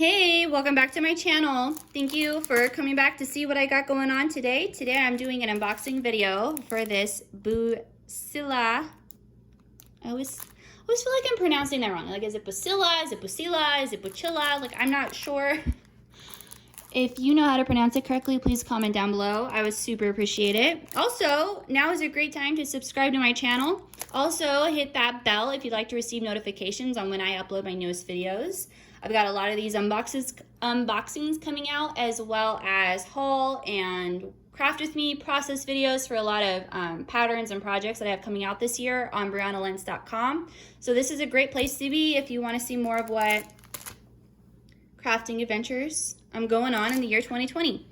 Hey, welcome back to my channel. Thank you for coming back to see what I got going on today. Today I'm doing an unboxing video for this Bucilla. I always feel like I'm pronouncing that wrong. Like, is it Bucilla? Is it Bucilla? Is it Bucilla? Like, I'm not sure. If you know how to pronounce it correctly, please comment down below. I would super appreciate it. Also, now is a great time to subscribe to my channel. Also, hit that bell if you'd like to receive notifications on when I upload my newest videos. I've got a lot of these unboxings coming out, as well as haul and craft with me process videos for a lot of patterns and projects that I have coming out this year on briannalentz.com. So this is a great place to be if you want to see more of what crafting adventures I'm going on in the year 2020.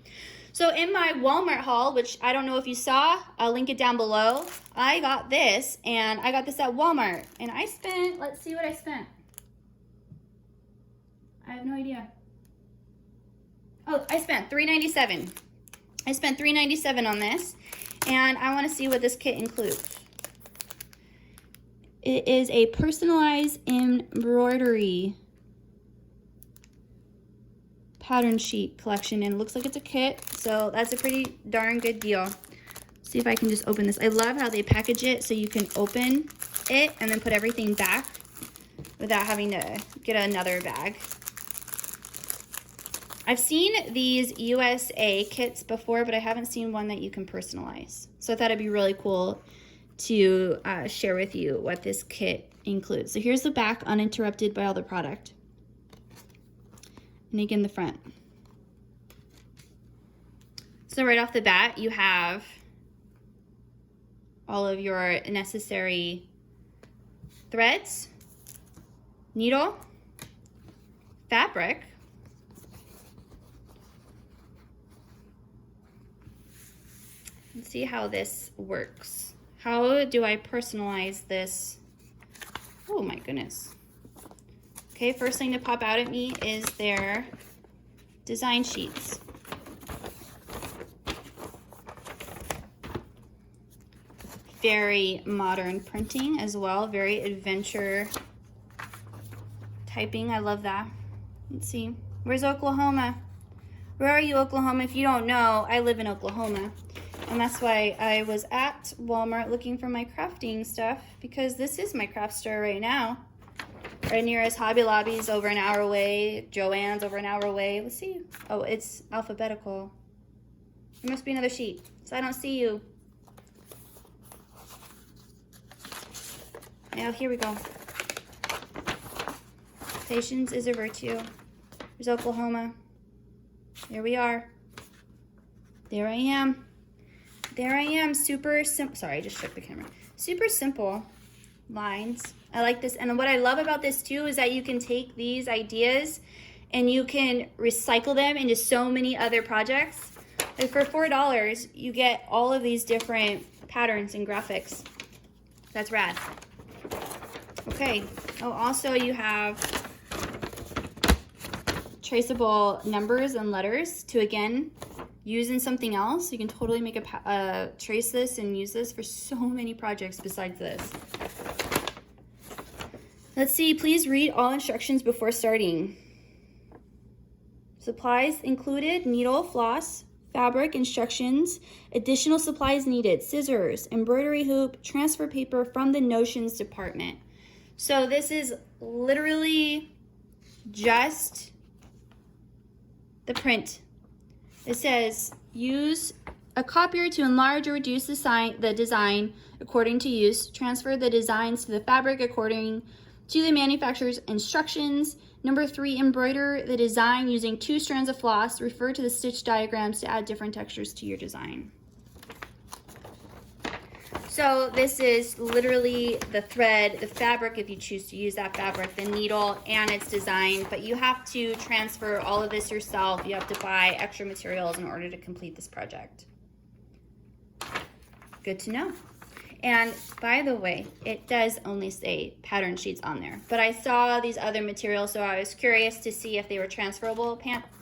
So in my Walmart haul, which I don't know if you saw, I'll link it down below. I got this, and I got this at Walmart, and I spent, let's see what I spent. I have no idea. Oh, I spent $3.97. I spent $3.97 on this, and I want to see what this kit includes. It is a personalized embroidery pattern sheet collection, and it looks like it's a kit, so that's a pretty darn good deal. Let's see if I can just open this. I love how they package it so you can open it and then put everything back without having to get another bag. I've seen these USA kits before, but I haven't seen one that you can personalize. So I thought it'd be really cool to share with you what this kit includes. So here's the back, uninterrupted by all the product. And again, the front. So right off the bat, you have all of your necessary threads, needle, fabric, let's see how this works. How do I personalize this? Oh my goodness. Okay, first thing to pop out at me is their design sheets. Very modern printing as well, very adventure typing. I love that. Let's see. Where's Oklahoma? Where are you, Oklahoma? If you don't know, I live in Oklahoma. And that's why I was at Walmart looking for my crafting stuff, because this is my craft store right now. Right near us, Hobby Lobby's over an hour away. Joann's over an hour away. Let's see. Oh, it's alphabetical. There must be another sheet, so I don't see you. Now, here we go. Patience is a virtue. There's Oklahoma. There we are. There I am. There I am. Super simple. Sorry, I just shook the camera. Super simple lines. I like this. And what I love about this too is that you can take these ideas and you can recycle them into so many other projects. Like for $4, you get all of these different patterns and graphics. That's rad. Okay. Oh, also you have traceable numbers and letters to, again, use in something else. You can totally make trace this and use this for so many projects besides this. Let's see, please read all instructions before starting. Supplies included: needle, floss, fabric, instructions, additional supplies needed, scissors, embroidery hoop, transfer paper from the notions department. So this is literally just the print. It says, use a copier to enlarge or reduce the design according to use. Transfer the designs to the fabric according to the manufacturer's instructions. Number 3, embroider the design using 2 strands of floss. Refer to the stitch diagrams to add different textures to your design. So this is literally the thread, the fabric, if you choose to use that fabric, the needle, and its design. But you have to transfer all of this yourself. You have to buy extra materials in order to complete this project. Good to know. And by the way, it does only say pattern sheets on there, but I saw these other materials, so I was curious to see if they were transferable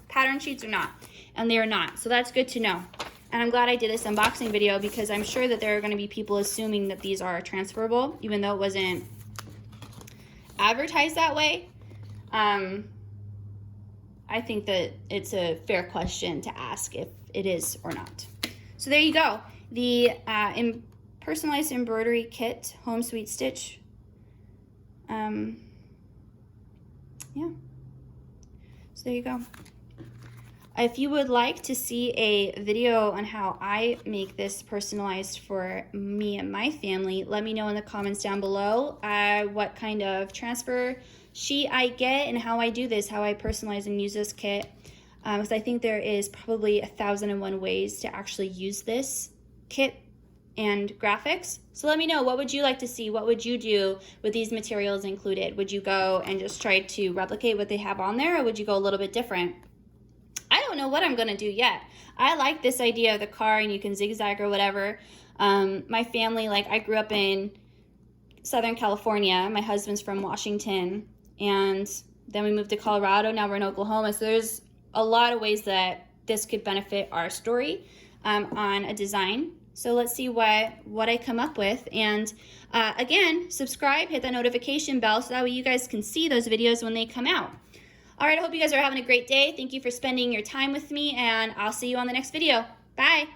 pattern sheets or not, and they are not, so that's good to know. And I'm glad I did this unboxing video, because I'm sure that there are going to be people assuming that these are transferable, even though it wasn't advertised that way. I think that it's a fair question to ask if it is or not. So there you go. The personalized embroidery kit, Home Sweet Stitch. Yeah. So there you go. If you would like to see a video on how I make this personalized for me and my family, let me know in the comments down below what kind of transfer sheet I get and how I do this, how I personalize and use this kit. Because I think there is probably 1,001 ways to actually use this kit and graphics. So let me know, what would you like to see? What would you do with these materials included? Would you go and just try to replicate what they have on there, or would you go a little bit different? I don't know what I'm gonna do yet. I like this idea of the car and you can zigzag or whatever. My family, like, I grew up in Southern California. My husband's from Washington, and then we moved to Colorado. Now we're in Oklahoma. So there's a lot of ways that this could benefit our story on a design. So let's see what I come up with. And again, subscribe, hit that notification bell so that way you guys can see those videos when they come out. All right, I hope you guys are having a great day. Thank you for spending your time with me, and I'll see you on the next video. Bye.